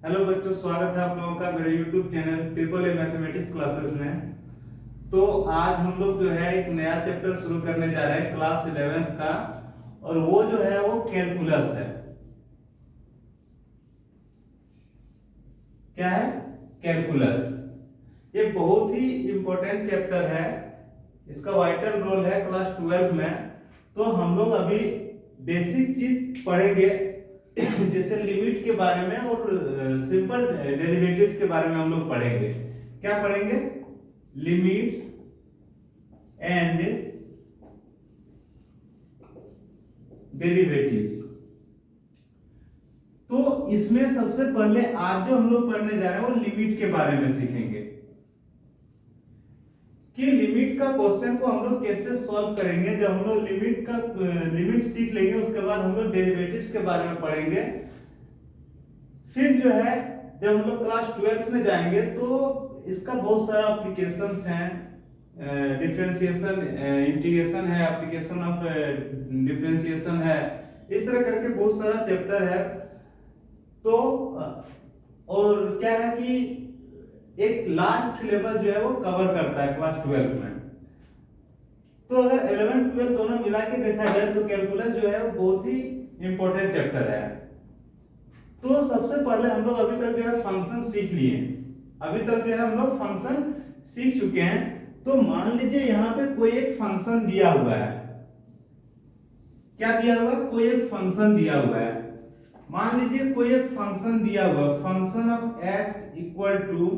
Hello बच्चों, स्वागत है आप लोगों का मेरे YouTube channel triple A mathematics classes में। तो आज हम लोग जो है एक नया चैप्टर शुरू करने जा रहे हैं क्लास 11th का, और वो जो है वो कैलकुलस है। क्या है? कैलकुलस। ये बहुत ही इंपॉर्टेंट चैप्टर है, इसका वाइटल रोल है क्लास 12 में। तो हम लोग अभी बेसिक चीज पढ़ेंगे जैसे लिमिट के बारे में और सिंपल डेरिवेटिव्स के बारे में हम लोग पढ़ेंगे। क्या पढ़ेंगे? Limits and derivatives. तो इसमें सबसे पहले आज जो हम लोग पढ़ने जा रहे हैं वो लिमिट के बारे में सीखेंगे कि लिमिट का क्वेश्चन को हम लोग कैसे सॉल्व करेंगे। जब हम लोग लिमिट सीख लेंगे उसके बाद हम लोग डेरिवेटिव्स के बारे में पढ़ेंगे। फिर जो है जब हम लोग क्लास 12 में जाएंगे तो इसका बहुत सारा एप्लीकेशंस हैं। डिफरेंशिएशन, इंटीग्रेशन है, एप्लीकेशन ऑफ डिफरेंशिएशन है, इस तरह करके बहुत सारा चैप्टर है। तो और क्या है कि एक लार्ज सिलेबस जो है वो कवर करता है क्लास 12 में। तो अगर 11 12 दोनों मिला के देखा जाए तो कैलकुलस जो है वो बहुत ही इंपॉर्टेंट चैप्टर है। तो सबसे पहले हम लोग अभी तक जो है फंक्शन सीख लिए, अभी तक जो है हम लोग फंक्शन सीख चुके हैं। तो मान लीजिए यहाँ पे कोई एक फंक्शन दिया हुआ है। क्या दिया हुआ है? कोई एक फंक्शन दिया हुआ है। मान लीजिए कोई एक फंक्शन दिया हुआ, function of x equal to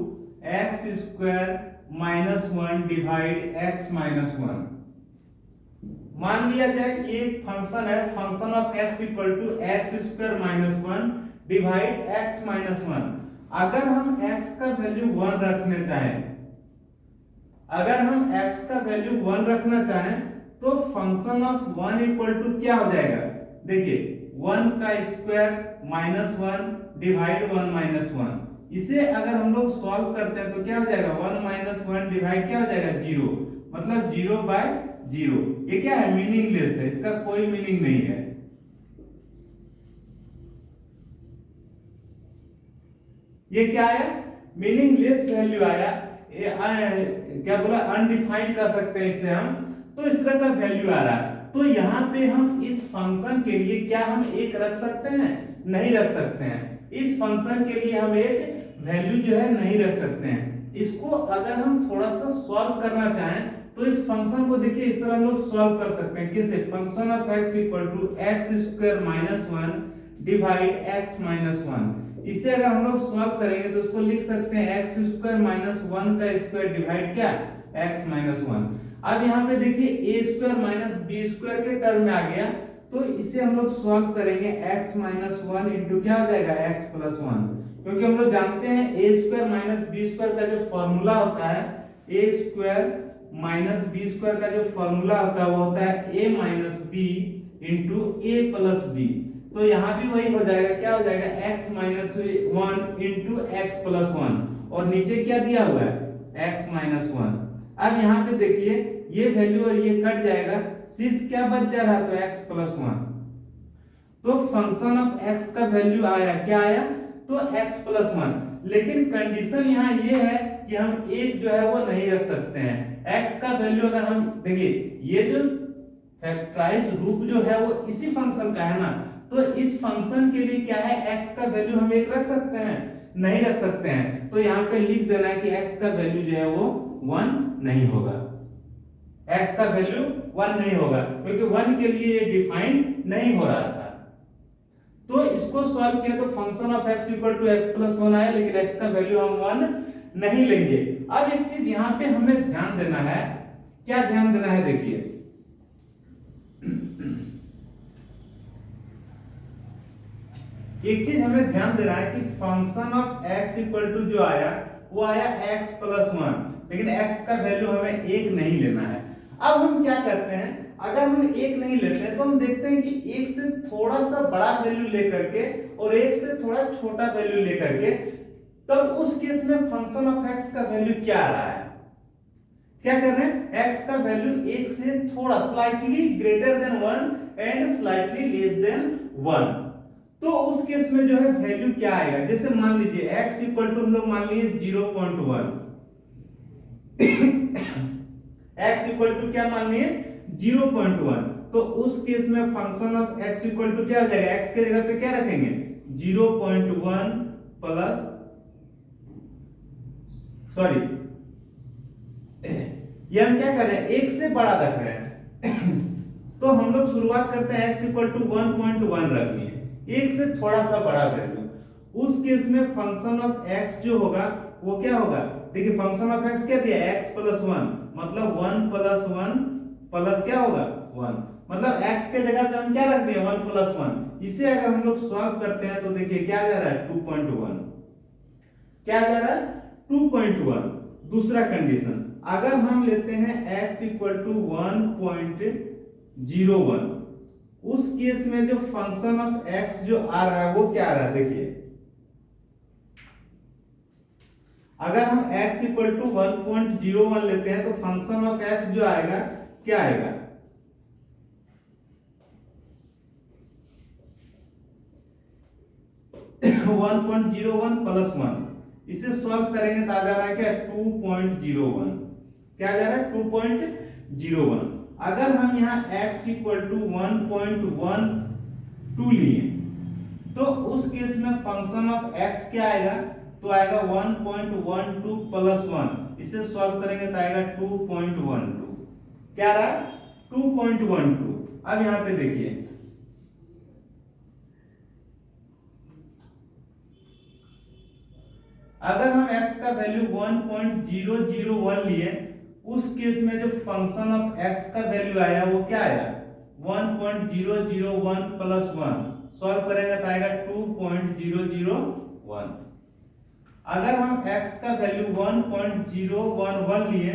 x square minus 1 divide x minus 1। मान लिया जाए ये फंक्शन है, function of x equal to x square minus 1 divide x minus 1। अगर हम x का वैल्यू 1 रखने चाहें, अगर हम x का वैल्यू 1 रखना चाहें तो फंक्शन ऑफ 1 इक्वल टू क्या हो जाएगा? देखिए 1 का स्क्वायर माइनस 1 डिवाइड 1 माइनस 1। इसे अगर हम लोग सॉल्व करते हैं तो क्या हो जाएगा? 1 माइनस 1 डिवाइड क्या हो जाएगा? 0, मतलब 0 बाय 0। ये क्या है? मीनिंगलेस है, इसका कोई मीनिंग नहीं है। ये क्या है? मीनिंगलेस वैल्यू आया। क्या बोला? अनडिफाइंड कर सकते हैं इसे हम। तो इस तरह का वैल्यू आ रहा है। तो यहाँ पे हम इस फंक्शन के लिए क्या हम एक रख सकते हैं? नहीं रख सकते हैं। इस फंक्शन के लिए हम एक वैल्यू जो है नहीं रख सकते हैं। इसको अगर हम थोड़ा सा सॉल्व करना चाहें तो इस फंक्शन को देखिए इस तरह हम लोग सॉल्व कर सकते हैं। कैसे? Function of x equal to x square minus 1 divide x minus 1। इसे अगर हम लोग सॉल्व करेंगे तो इसको लिख सकते हैं एक्स स्क्वायर माइनस 1 का स्क्वायर डिवाइड क्या? x minus 1। अब यहाँ पे देखिए ए स्क्वायर माइनस बी स्क्वायर के टर्म में आ गया, तो इसे हम लोग सॉल्व करेंगे x माइनस 1 इंटू क्या हो जाएगा? x plus 1। क्योंकि हम लोग जानते हैं a square minus b square का जो फॉर्मूला होता है, a square minus b square का जो फॉर्मूला होता है वो होता है a minus b into a plus b. तो यहाँ भी वही हो जाएगा। क्या हो जाएगा? x minus 1 into x plus 1, और नीचे क्या दिया हुआ है? x minus 1। अब यहाँ पे देखिए ये वैल्यू और ये कट जाएगा, सिर्फ क्या बच जा रहा है? तो x प्लस 1। तो फंक्शन ऑफ x का वैल्यू आया, क्या आया? तो x प्लस 1। लेकिन कंडीशन यहाँ ये है कि हम एक जो है वो नहीं रख सकते हैं। x का वैल्यू अगर हम देखिए, ये जो फैक्टराइज रूप जो है वो इसी फंक्शन का है ना, तो इस फंक्शन के लिए क्या है? x का वैल्यू हम एक रख सकते हैं? नहीं रख सकते हैं। तो यहाँ पे लिख देना है कि x का वैल्यू जो है वो 1 नहीं होगा। x का वैल्यू 1 नहीं होगा क्योंकि 1 के लिए ये डिफाइन नहीं हो रहा था। तो इसको सॉल्व किया तो function of x equal to x plus 1 आया, लेकिन x का वैल्यू हम 1 नहीं लेंगे। अब एक चीज यहाँ पे हमें ध्यान देना है। क्या ध्यान देना है? देखिए एक चीज हमें ध्यान देना है कि function of x equal to जो आया वो आया x प्लस 1, लेकिन x का वैल्यू हमें एक नहीं लेना है। अब हम क्या करते हैं? अगर हम एक नहीं लेते हैं तो हम देखते हैं कि एक से थोड़ा सा बड़ा वैल्यू लेकर के और एक से थोड़ा छोटा वैल्यू लेकर के, तब उस केस में फंक्शन ऑफ x का वैल्यू क्या आ रहा है? क्या कर रहे हैं? x का वैल्यू एक से थोड़ा slightly greater than 1 and slightly less than 1। तो उस केस में जो है वैल्यू क्या आएगा, जैसे मान लीजिए x इक्वल टू हम लोग मान लिए 0.1 x इक्वल टू क्या मान लिए 0.1, तो उस केस में function of x equal to क्या हो जाएगा, x के जगह पे क्या रखेंगे 0.1 प्लस सॉरी ये हम क्या कर रहे हैं, एक से बड़ा रख रहे हैं तो हम लोग शुरुआत करते हैं x इक्वल टू 1.1 रख लिए, एक से थोड़ा सा बड़ा वैल्यू। उस केस में फंक्शन ऑफ x जो होगा वो क्या होगा, देखिए फंक्शन ऑफ x क्या दिया x प्लस 1, मतलब 1 प्लस 1 प्लस क्या होगा 1, मतलब x के जगह पे हम क्या रख दिए 1 प्लस 1। इसे अगर हम लोग सॉल्व करते हैं तो देखिए क्या जा रहा है 2.1, क्या जा रहा है 2.1। दूसरा कंडीशन अगर हम लेते हैं x इक्वल टू 1.01, उस केस में जो फंक्शन ऑफ x जो आ रहा है वो क्या आ रहा है, देखिए अगर हम x इक्वल टू 1.01 लेते हैं तो फंक्शन ऑफ x जो आएगा क्या आएगा 1.01 प्लस 1, इसे सॉल्व करेंगे तो आ जा रहा है क्या 2.01, क्या जा रहा है 2.01। अगर हम यहाँ x इक्वल टू 1.12 लिए तो उस केस में फंक्शन ऑफ x क्या आएगा, तो आएगा 1.12 प्लस 1, इसे सॉल्व करेंगे तो आएगा 2.12, क्या रहा 2.12। अब यहाँ पे देखिए अगर हम x का वैल्यू 1.001 लिए, उस केस में जो फंक्शन ऑफ x का वैल्यू आया वो क्या आया 1.001 प्लस 1, सॉल्व करेंगे तो आएगा 2.001। अगर हम x का वैल्यू 1.011 लिए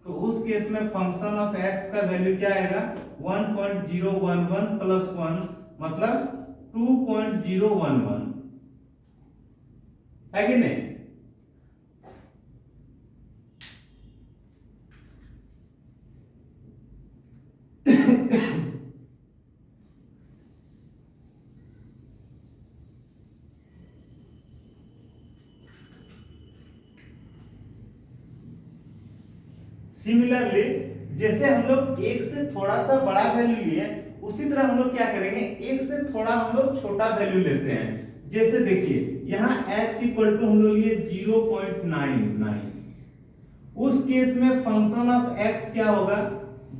तो उस केस में फंक्शन ऑफ x का वैल्यू क्या आएगा 1.011 प्लस 1, मतलब 2.011, है कि नहीं। सिमिलरली जैसे हम लोग एक से थोड़ा सा बड़ा वैल्यू लिए, उसी तरह हम लोग क्या करेंगे एक से थोड़ा हम लोग छोटा वैल्यू लेते हैं। जैसे देखिए यहाँ x इक्वल टू हम लोग लिए 0.99, उस केस में फंक्शन ऑफ x क्या होगा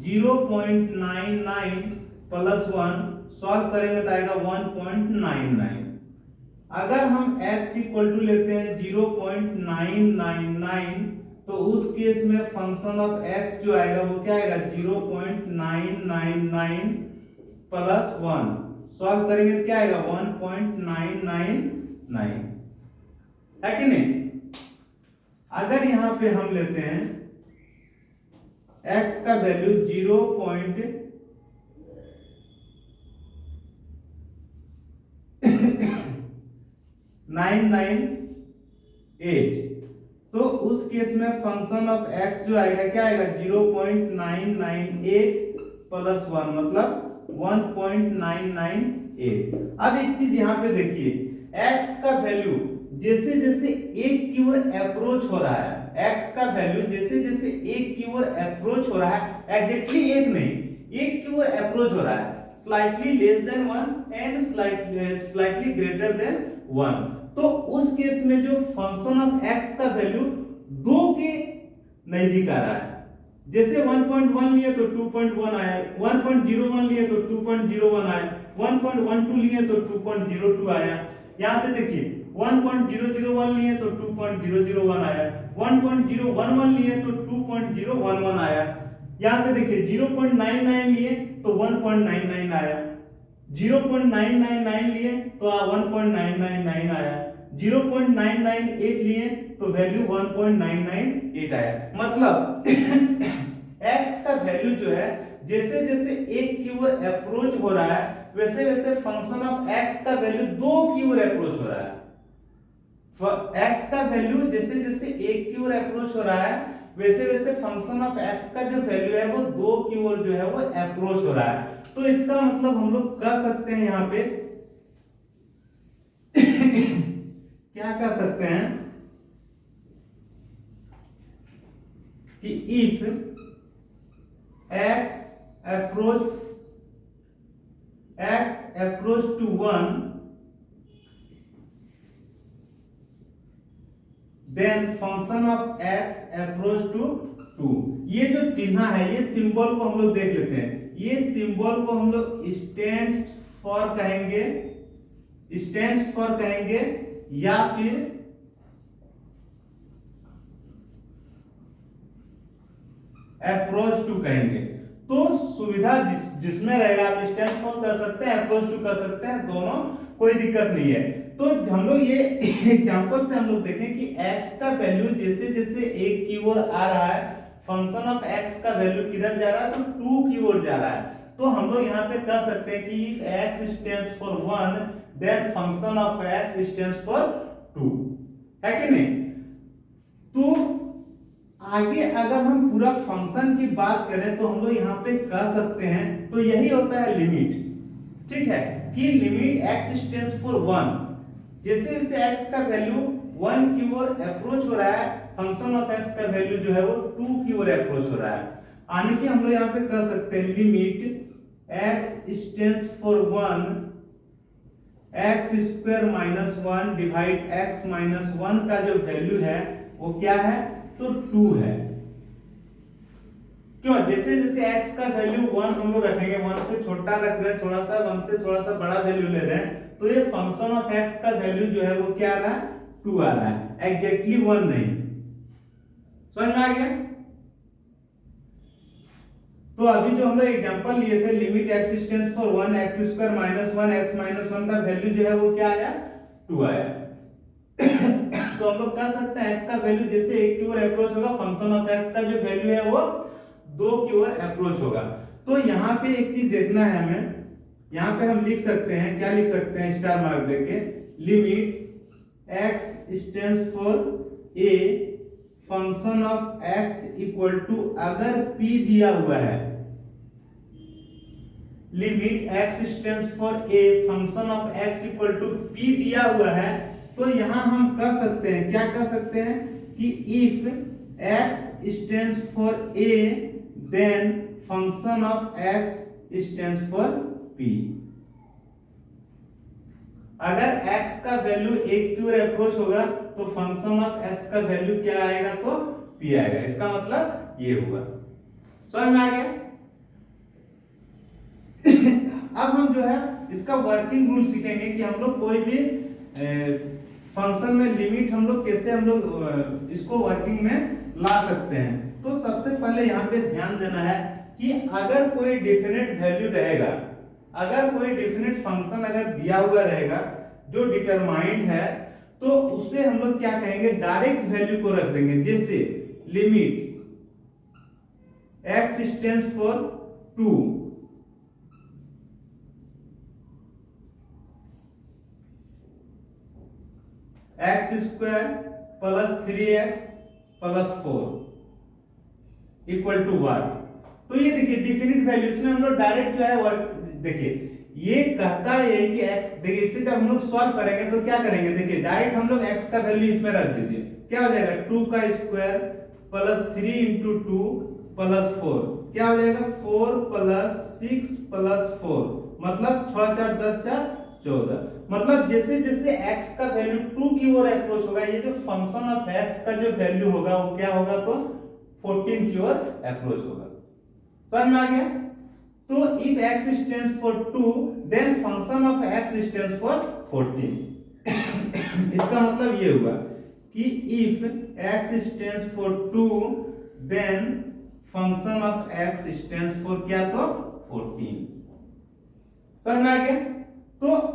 0.99 प्लस 1, सॉल्व करेंगे तो आएगा 1.99। अगर हम x इक्वल टू लेते हैं 0.999 तो उस केस में फंक्शन ऑफ x जो आएगा वो क्या आएगा 0.999 प्लस 1, सॉल्व करेंगे तो क्या आएगा 1.999, है कि नहीं। अगर यहां पे हम लेते हैं x का वैल्यू 0.998 तो उस केस में फंक्शन ऑफ x जो आएगा क्या आएगा 0.998 प्लस 1, मतलब 1.998। अब एक चीज यहाँ पे देखिए x का वैल्यू जैसे जैसे एक की ओर अप्रोच हो रहा है, x का वैल्यू जैसे जैसे एक की ओर अप्रोच हो रहा है, एग्जैक्टली एक नहीं एक की ओर अप्रोच हो रहा है, slightly less than 1 and slightly greater than 1, तो उस केस में जो फंक्शन ऑफ x का वैल्यू 2 के नजदीक आ रहा है। जैसे 1.1 लिए तो 2.1 आया, 1.01 लिए तो 2.01 आया, 1.12 लिए तो 2.02 आया। यहाँ पे देखिए 1.001 लिए तो 2.001 आया, 1.011 लिए तो 2.011 आया। यहाँ पे देखिए 0.99 लिए तो 1.99 आया, 0.999 लिए तो 1.999 आया, 0.998 लिए तो वैल्यू 1.998 आया। मतलब x का वैल्यू जो है जैसे जैसे एक की ओर अप्रोच हो रहा है वैसे वैसे फंक्शन ऑफ x का वैल्यू 2 की ओर अप्रोच हो रहा है। x का वैल्यू जैसे जैसे एक की ओर अप्रोच हो रहा है वैसे वैसे फंक्शन ऑफ x का जो वैल्यू है वो 2 की ओर जो है वो अप्रोच हो रहा है। तो इसका मतलब हम लोग कह सकते हैं यहाँ पे क्या कर सकते हैं कि if x approach to 1, then function of x approach to 2। ये जो चिन्ह है, ये सिंबल को हम लोग देख लेते हैं। ये सिंबल को हम लोग स्टैंड्स फॉर कहेंगे या फिर अप्रोच टू कहेंगे। तो सुविधा जिसमें रहेगा, आप स्टैंड फॉर कर सकते हैं, अप्रोच टू कर सकते हैं, दोनों कोई दिक्कत नहीं है। तो हम लोग ये एग्जांपल से हम लोग देखें कि x का वैल्यू जैसे जैसे एक की ओर आ रहा है, फंक्शन ऑफ x का वैल्यू किधर जा रहा है, तो 2 की ओर जा रहा है। तो हम लोग यहाँ पे कह सकते हैं कि if x stands for 1 then function of x stands for 2, है कि नहीं। तो आगे अगर हम पूरा फंक्शन की बात करें तो हम लोग यहाँ पे कह सकते हैं, तो यही होता है लिमिट, ठीक है, कि लिमिट x stands for 1, जैसे जैसे x का वैल्यू 1 की ओर अप्रोच हो रहा है, फंक्शन ऑफ x का वैल्यू जो है वो 2 की ओर अप्रोच हो रहा है। यानी कि हम लोग यहाँ पे कह सकते हैं limit x stands for 1 x square minus 1 divide x minus 1 का जो वैल्यू है वो क्या है, तो 2 है। क्यों, जैसे जैसे x का वैल्यू 1 हम लोग रखेंगे, 1 से छोटा रख रहे हैं, थोड़ा सा 1 से थोड़ा सा बड़ा वैल्यू ले रहे हैं, तो ये फंक्शन ऑफ x का वैल्यू जो है वो क्या आ रहा है, 2 आ रहा है, एग्जैक्टली 1 नहीं। समझ में आ गया। तो अभी जो हम लोग एग्जांपल लिए थे, limit x stands for 1 x square minus 1 x minus 1 का वैल्यू जो है वो क्या आया, 2 आया। तो हम लोग कह सकते हैं x का वैल्यू जैसे 1 की ओर अप्रोच होगा, फंक्शन ऑफ x का जो वैल्यू है वो 2 की ओर अप्रोच होगा। तो यहाँ पे एक चीज देखना है हमें, यहाँ पे हम लिख सकते हैं, क्या लिख सकते हैं, स्टार मार्क देके, limit x stands for a function of x equal to, अगर p दिया हुआ है, limit x stands for a function of x equal to p दिया हुआ है, तो यहां हम कह सकते हैं, क्या कह सकते हैं कि if x stands for a then function of x stands for p। अगर x का वैल्यू 1 की ओर अप्रोच होगा तो फंक्शन ऑफ x का वैल्यू क्या आएगा, तो p आएगा। इसका मतलब ये हुआ। समझ में आ गया। अब हम जो है इसका वर्किंग रूल सीखेंगे कि हम लोग कोई भी फंक्शन में लिमिट हम लोग कैसे हम लोग इसको वर्किंग में ला सकते हैं। तो सबसे पहले यहाँ पे ध्यान देना है कि अगर कोई डेफिनेट वैल्यू रहेगा, अगर कोई डेफिनेट फंक्शन अगर दिया हुआ रहेगा जो डिटरमाइंड है, तो उससे हम लोग क्या कहेंगे, डायरेक्ट वैल्यू को रख देंगे। जैसे limit x stands for 2 x square plus 3x plus 4 equal to 1। तो ये देखिए डेफिनेट वैल्यू, इसमें हम लोग डायरेक्ट जो है वर्क, देखिए ये कहता है कि x, देखिए इसे जब हम लोग सॉल्व करेंगे तो क्या करेंगे, देखिए डायरेक्ट हम लोग x का वैल्यू इसमें रख दीजिए, क्या हो जाएगा, 2 का स्क्वायर प्लस 3 into 2 प्लस 4, क्या हो जाएगा, 4 प्लस 6 प्लस 4, मतलब 6 4 10 4 14। मतलब जैसे जैसे x का वैल्यू 2 की ओर अप्रोच होगा, ये जो फंक्शन ऑफ x का जो वैल्यू होगा वो क्या होगा, तो 14 की ओर अप्रोच होगा। समझ में आ गया। तो if x stands for 2 then function of x stands for 14। इसका मतलब ये हुआ कि if x stands for 2 then function of x stands for क्या, तो 14। समझ में आ गया। तो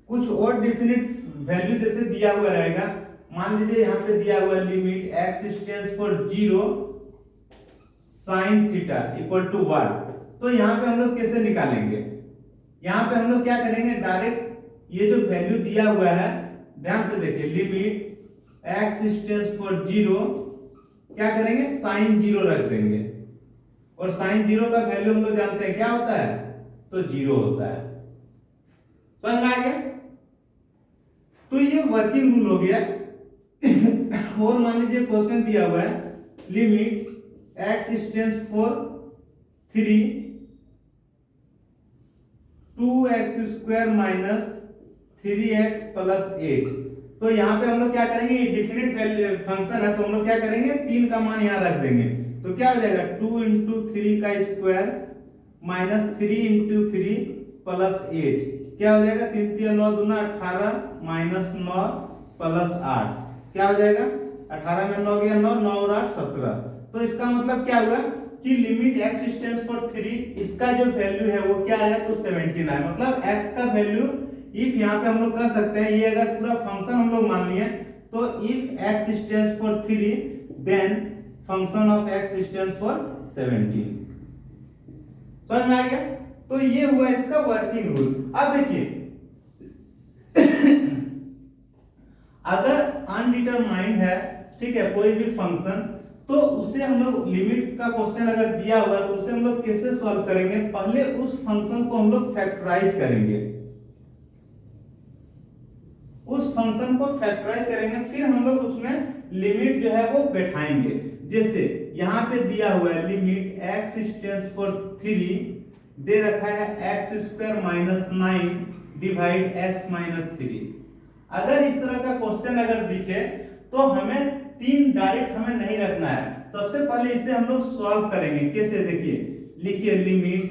कुछ और डेफिनेट वैल्यू जैसे दिया हुआ रहेगा, मान लीजिए यहाँ पे दिया हुआ limit x stands for 0 sine theta equal to 1। तो यहाँ पे हम लोग कैसे निकालेंगे, यहाँ पे हम लोग क्या करेंगे, डायरेक्ट ये जो वैल्यू दिया हुआ है ध्यान से देखिए, लिमिट x टेंड्स फॉर 0 क्या करेंगे, साइन 0 रख देंगे, और साइन 0 का वैल्यू हम लोग जानते हैं क्या होता है, तो 0 होता है। समझ में आ गया। तो ये वर्किंग रूल हो गया। और मान लीजिए क्वेश्चन दिया हुआ है limit x tends for 3 2x square minus 3x plus 8। तो यहाँ पे हम लोग क्या करेंगे, ये डिफिनिट वैल्यू फंक्शन है, तो हम लोग क्या करेंगे, 3 का मान यहाँ रख देंगे। तो क्या हो जाएगा, 2 इंटू 3 का स्क्वायर माइनस 3 इंटू 3 प्लस 8, क्या हो जाएगा, 3 3 9 दूना 18 माइनस 9 प्लस 8, क्या हो जाएगा, 18 में 9 गया 9, 9 और 8 17। तो इसका मतलब क्या हुआ कि लिमिट x टेंड्स फॉर 3, इसका जो वैल्यू है वो क्या आया, तो 17 है। मतलब x का वैल्यू इफ यहाँ पे हम लोग कर सकते हैं, ये अगर पूरा फंक्शन हम लोग मान लिए तो if x tends for 3 then function of x tends for 17। समझ में आ गया। तो ये हुआ इसका वर्किंग रूल। अब देखिए अगर अनडिटरमाइंड है, ठीक है, कोई भी फंक्शन, तो उसे हम लोग लिमिट का क्वेश्चन अगर दिया हुआ तो उसे हम लोग कैसे सॉल्व करेंगे, पहले उस फंक्शन को हम लोग फैक्टराइज करेंगे, उस फंक्शन को फैक्टराइज करेंगे, फिर हम लोग उसमें लिमिट जो है वो बैठाएंगे। जैसे यहाँ पे दिया हुआ है लिमिट x टेंड्स फॉर 3, दे रखा है x square minus 9 divide x minus 3। अगर इस तरह का क्वेश्चन अगर दिखे तो हमें 3 डायरेक्ट हमें नहीं रखना है, सबसे पहले इसे हम लोग सॉल्व करेंगे। कैसे, देखिए, लिखिए limit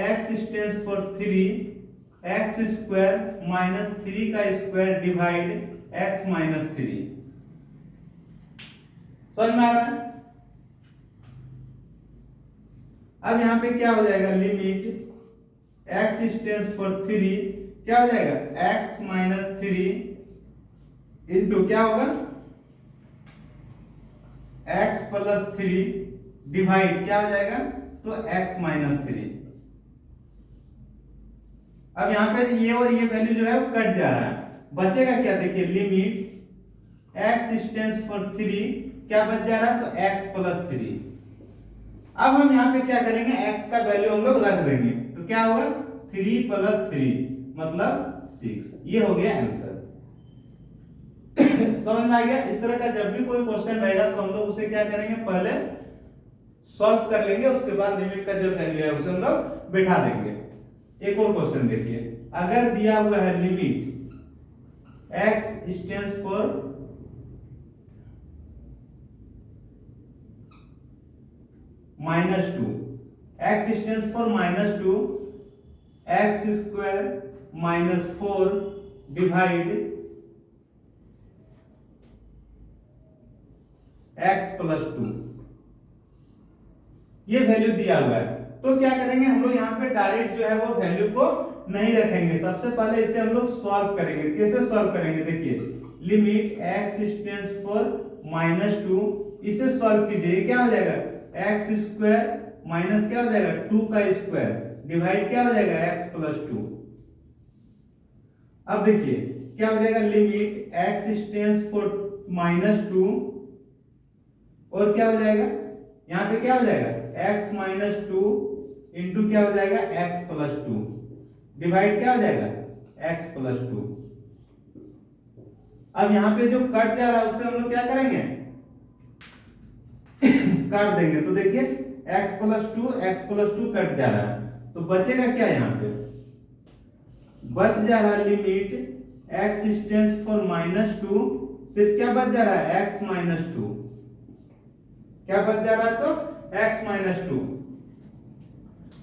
x tends for 3 x square minus 3 का स्क्वायर डिवाइड x माइनस 3। समझ में आ रहा है। अब यहाँ पे क्या हो जाएगा, लिमिट x टेंड्स फॉर 3 क्या हो जाएगा, x माइनस 3 इंटू क्या होगा, x प्लस 3 डिवाइड क्या हो जाएगा, तो x माइनस 3। अब यहाँ पे ये और ये वैल्यू जो है वो कट जा रहा है, बचेगा क्या, देखिए लिमिट x टेंड्स फॉर 3 क्या बच जा रहा है, तो x प्लस 3। अब हम यहाँ पे क्या करेंगे, x का वैल्यू हम लोग रख देंगे, तो क्या होगा, 3 प्लस 3 मतलब 6। ये हो गया आंसर। समझ में आ गया। इस तरह का जब भी कोई क्वेश्चन रहेगा तो हम लोग उसे क्या करेंगे, पहले सॉल्व कर लेंगे, उसके बाद लिमिट का जो वैल्यू है उसे हम लोग बैठा देंगे। एक और क्वेश्चन देखिए, अगर दिया हुआ है limit x tends for -2, x tends for -2 x square minus 4 divide x plus 2, ये वैल्यू दिया हुआ है। तो क्या करेंगे, हम लोग यहाँ पे डायरेक्ट जो है वो वैल्यू को नहीं रखेंगे, सबसे पहले इसे हम लोग सॉल्व करेंगे। कैसे सॉल्व करेंगे, देखिए लिमिट x टेंड्स फॉर -2, इसे सॉल्व कीजिए, क्या हो जाएगा, x स्क्वायर माइनस क्या हो जाएगा, 2 का स्क्वायर डिवाइड क्या हो जाएगा, x प्लस 2। अब देखिए क्या हो जाएगा, लिमिट x टेंड्स फॉर -2 और क्या हो जाएगा, यहाँ पे क्या हो जाएगा, x माइनस 2 इंटू क्या हो जाएगा, x प्लस 2 डिवाइड क्या हो जाएगा, x प्लस 2। अब यहाँ पे जो कट जा रहा है उससे हम लोग क्या करेंगे, काट देंगे। तो देखिए x प्लस 2 कट जा रहा है, तो बचेगा क्या, यहाँ पे बच जा रहा है लिमिट x टेंड्स फॉर -2, सिर्फ क्या बच जा रहा है, x माइनस 2, क्या बच जा रहा है, तो x माइनस 2।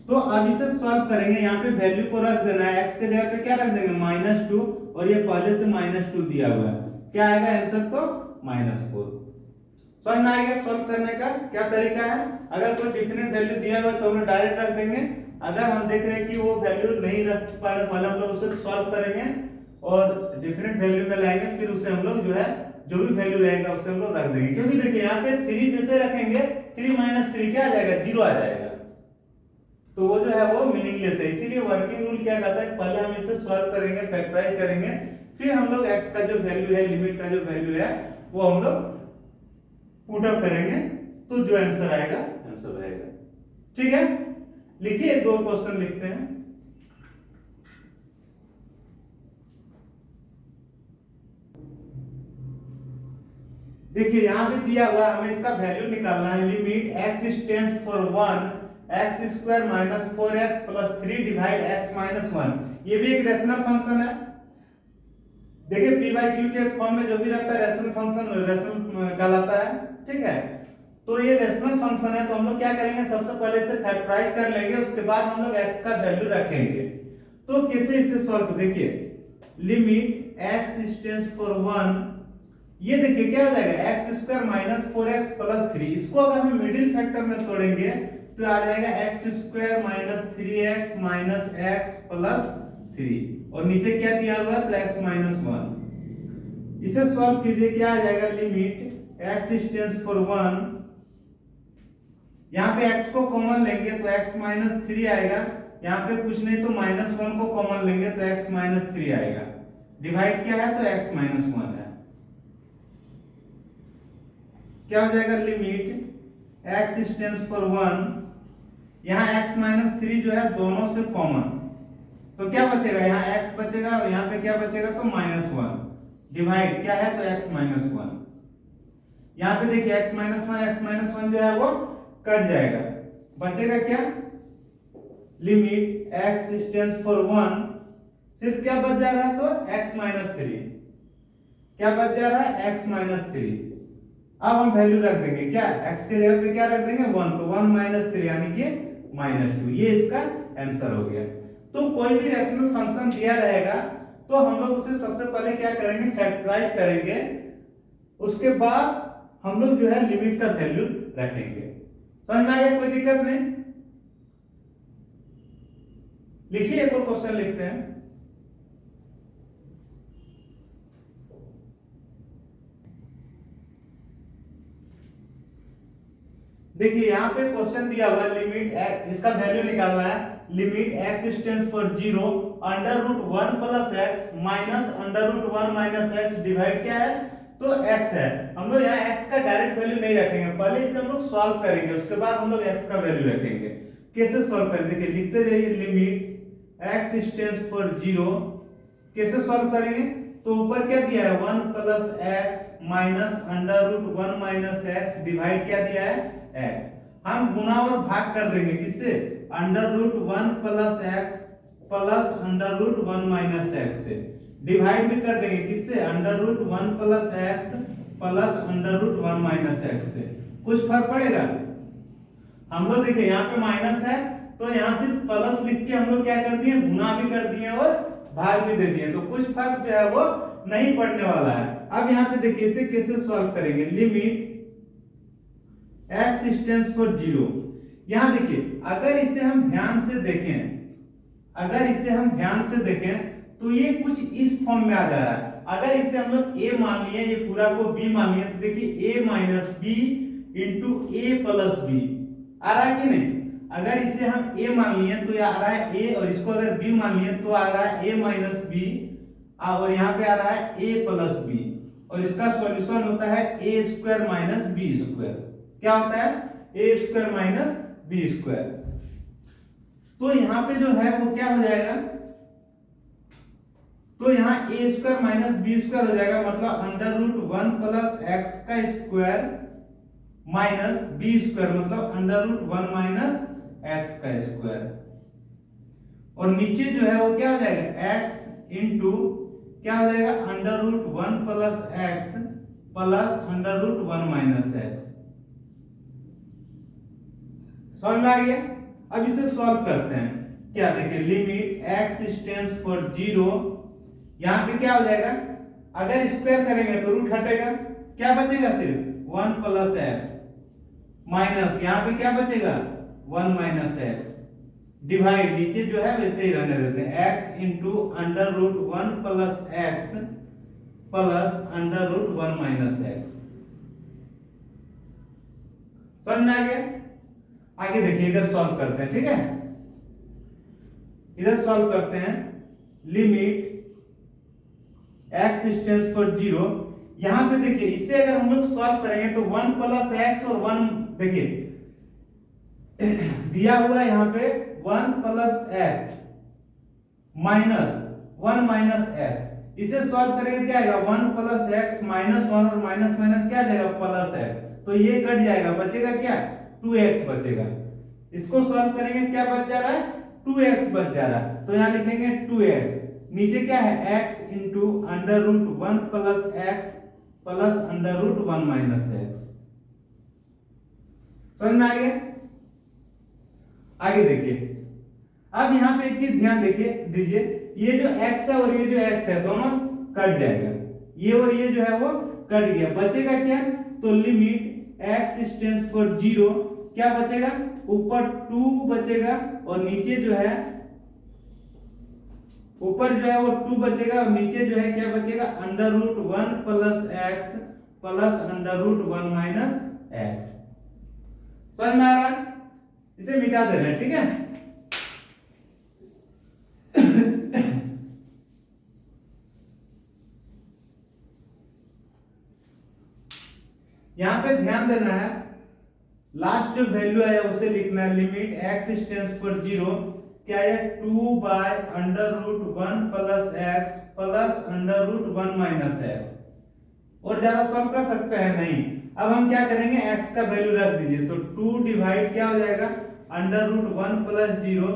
तो अब इसे सॉल्व करेंगे, यहाँ पे वैल्यू को रख देना है, x के जगह पे क्या रख देंगे, -2, और ये पहले से -2 दिया हुआ है, क्या आएगा आंसर, तो -4। समझ में आ गया सॉल्व करने का क्या तरीका है। अगर कोई डिफिनेट वैल्यू दिया हुआ है तो हम डायरेक्ट रख देंगे, अगर हम देख रहे हैं कि वो वैल्यू नहीं रख पा रहे, पहले हम लोग उसे सॉल्व करेंगे और डिफरेंट वैल्यू में लाएंगे, फिर उसे हम लोग जो है जो भी वैल्यू रहेगा उससे हम लोग रख देंगे, क्योंकि देखिए यहाँ पे 3 जैसे रखेंगे 3 - 3 क्या आ जाएगा, 0 आ जाएगा, तो वो जो है वो मीनिंगलेस है। इसीलिए वर्किंग रूल क्या कहता है, पहले हम इसे सॉल्व करेंगे, फैक्टराइज करेंगे, फिर हम लोग x का जो वैल्यू है, लिमिट का जो वैल्यू है वो हम लोग पुट अप करेंगे, तो जो आंसर आएगा आंसर रहेगा। ठीक है, लिखिए 2 क्वेश्चन लिखते हैं। देखिए यहाँ पे दिया हुआ है, हमें इसका वैल्यू निकालना है। Limit x tends for 1 x² - 4x + 3 divide x - 1। ये भी एक रैशनल फंक्शन है। देखिए p/q के फॉर्म में जो भी रहता है रैशनल फंक्शन रैशनल कहलाता है। ठीक है, तो ये रैशनल फंक्शन है, तो हम लोग क्या करेंगे, सबसे पहले इसे फैक्टराइज कर लेंगे, उसके बाद हम लोग x का वैल्यू रखेंगे। तो कैसे इसे सॉल्व, देखिए लिमिट x टेंड्स फॉर 1, ये देखिए क्या हो जाएगा, x² - 4x + 3। इसको अगर हम मिडिल फैक्टर में तोड़ेंगे तो आ जाएगा x² - 3x - x + 3, और नीचे क्या दिया हुआ है, तो x - 1। इसे सॉल्व कीजिए, क्या आ जाएगा, लिमिट x टेंड्स फॉर 1, यहाँ पे x को कॉमन लेंगे तो x - 3 आएगा, यहाँ पे कुछ नहीं तो -1 को कॉमन लेंगे तो x - 3 आएगा, डिवाइड क्या है, तो x - 1 है। क्या हो जाएगा, लिमिट x टेंड्स फॉर 1, यहाँ x - 3 जो है दोनों से कॉमन, तो क्या बचेगा, यहाँ x बचेगा और यहाँ पे क्या बचेगा, तो -1, डिवाइड क्या है, तो x - 1। यहाँ पे देखिए x - 1 जो है वो कट जाएगा, बचेगा क्या, लिमिट x टेंड्स फॉर 1, सिर्फ क्या बच जा रहा है, तो x - 3, क्या बच जा रहा है, x - 3। अब हम वैल्यू रख देंगे, क्या x के जगह पे क्या रख देंगे, 1, तो 1 - 3 यानी कि -2, ये इसका आंसर हो गया। तो कोई भी रैशनल फंक्शन दिया रहेगा तो हम लोग उसे सबसे पहले क्या करेंगे, फैक्टराइज करेंगे, उसके बाद हम लोग जो है लिमिट का वैल्यू रखेंगे। समझ में आ गया, कोई दिक्कत नहीं। लिखिए एक और क्वेश्चन लिखते हैं। देखिए यहाँ पे क्वेश्चन दिया हुआ है, लिमिट इसका वैल्यू निकालना है। Limit x tends for 0 √1 + x -√1 - x divide क्या है, तो x है। हम लोग यहाँ x का डायरेक्ट वैल्यू नहीं रखेंगे, पहले इसे हम लोग सॉल्व करेंगे, उसके बाद हम लोग x का वैल्यू रखेंगे। कैसे सॉल्व करें, देखिए लिखते जाइए, लिमिट x टेंड्स फॉर 0, कैसे सॉल्व करेंगे, तो ऊपर क्या दिया है, 1 + x -√1 - x डिवाइड क्या दिया है, x। हम गुना और भाग कर देंगे, किससे, √1 + x +√1 - x से, डिवाइड भी कर देंगे, किससे, √1 + x +√1 - x से। कुछ फर्क पड़ेगा, हम लोग देखिए यहाँ पे माइनस है तो यहाँ सिर्फ प्लस लिख के हम लोग क्या कर दिए, गुना भी कर दिए और भाग भी दे दिए, तो कुछ फर्क जो है वो नहीं पड़ने वाला है। अब यहाँ पे देखिए इसे कैसे सॉल्व करेंगे, लिमिट x टेंड्स फॉर 0, यहाँ देखिए अगर इसे हम ध्यान से देखें, अगर इसे हम ध्यान से देखें तो ये कुछ इस फॉर्म में आ जा रहा है। अगर इसे हम लोग a मान लिए, ये पूरा को b मान लिए, तो देखिए a - b * a + b आ रहा है कि नहीं। अगर इसे हम a मान लिए तो ये आ रहा है a, और इसको अगर b मान लिए तो आ रहा है a - b, और यहाँ पे आ रहा है a + b, और इसका सॉल्यूशन होता है a² - b²। क्या होता है, a² - b²। तो यहाँ पे जो है वो क्या हो जाएगा, तो यहाँ a² - b² हो जाएगा, मतलब √1 + x² - b² मतलब √1 - x²। और नीचे जो है वो क्या हो जाएगा, x क्या हो जाएगा, √1 + x +√1 - x। समझ में आ गया। अब इसे सॉल्व करते हैं, क्या देखिए, लिमिट x टेंड्स फॉर 0, यहाँ पे क्या हो जाएगा, अगर स्क्वायर करेंगे तो रूट हटेगा, क्या बचेगा, सिर्फ 1 + x माइनस, यहाँ पे क्या बचेगा, 1 - x डिवाइड, नीचे जो है वैसे ही रहने देते हैं, x * √1 + x plus under root 1 minus x. समझ में आ गया? आगे देखिए, इधर सॉल्व करते हैं, ठीक है। इधर सॉल्व करते हैं, लिमिट x टेंड्स फॉर 0। यहां पे देखिए, इससे अगर हम लोग सॉल्व करेंगे तो 1 प्लस एक्स और 1, देखिए दिया हुआ है यहां पे 1 plus x minus 1 minus x. इसे सॉल्व करेंगे क्या आएगा, 1 प्लस एक्स माइनस 1 और माइनस माइनस क्या आ जाएगा, प्लस एक्स। तो ये कट जाएगा, बचेगा क्या, 2x बचेगा। इसको सॉल्व करेंगे क्या बच जा रहा है, 2x बच जा रहा है। तो यहां लिखेंगे 2x, नीचे क्या है x into under root 1 plus x plus under root 1 minus x. समझ में आ गया? आगे देखिए, अब यहां पे एक चीज ध्यान दीजिए, ये जो x है और ये जो x है दोनों कट जाएगा, ये और ये जो है वो कट गया, बचेगा क्या, तो लिमिट x टेंड्स फॉर 0, क्या बचेगा, ऊपर 2 बचेगा और नीचे जो है, ऊपर जो है वो 2 बचेगा और नीचे जो है क्या बचेगा, under root 1 plus x plus under root 1 minus x. समझ में आ रहा है? इसे मिटा दे रहे हैं, ठीक है। यहां पे ध्यान देना है, लास्ट जो वैल्यू आया उसे लिखना है, लिमिट x टेंड्स फॉर 0, क्या है, 2 by under root 1 plus x plus under root 1 minus x. और ज्यादा सॉल्व कर सकते हैं नहीं। अब हम क्या करेंगे, x का वैल्यू रख दीजिए, तो 2 डिवाइड क्या हो जाएगा, under root 1 plus 0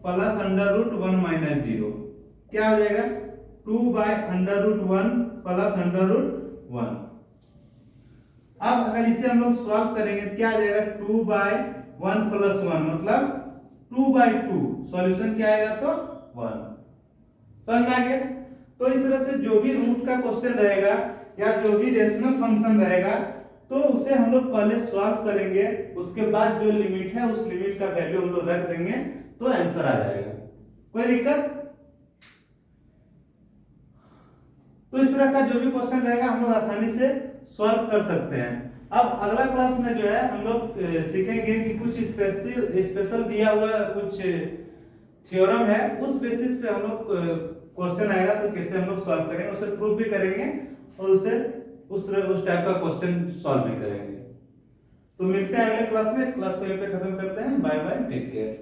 plus under root 1 minus 0, क्या हो जाएगा, 2 by under root 1 plus under root 1। अब अगर इसे हम लोग सॉल्व करेंगे क्या आ जाएगा, 2 बाय 1 प्लस 1 मतलब 2 बाय 2, सॉल्यूशन क्या आएगा, तो 1। समझ में आ गया? तो इस तरह से जो भी रूट का क्वेश्चन रहेगा या जो भी रेशनल फंक्शन रहेगा, तो उसे हम लोग पहले सॉल्व करेंगे, उसके बाद जो लिमिट है उस लिमिट का वैल्यू हम लोग रख देंगे, तो आंसर आ जाएगा। कोई दिक्कत? तो इस तरह का जो भी क्वेश्चन रहेगा हम लोग आसानी से सॉल्व कर सकते हैं। अब अगला क्लास में जो है हम लोग सीखेंगे कि कुछ स्पेशल दिया हुआ कुछ थ्योरम है, उस बेसिस पे हम लोग क्वेश्चन आएगा तो कैसे हम लोग सॉल्व करेंगे, उसे प्रूव भी करेंगे और उसे उस टाइप का क्वेश्चन सॉल्व भी करेंगे। तो मिलते हैं अगले क्लास में। इस क्लास को यहीं पे खत्म करते हैं। Bye bye, take care.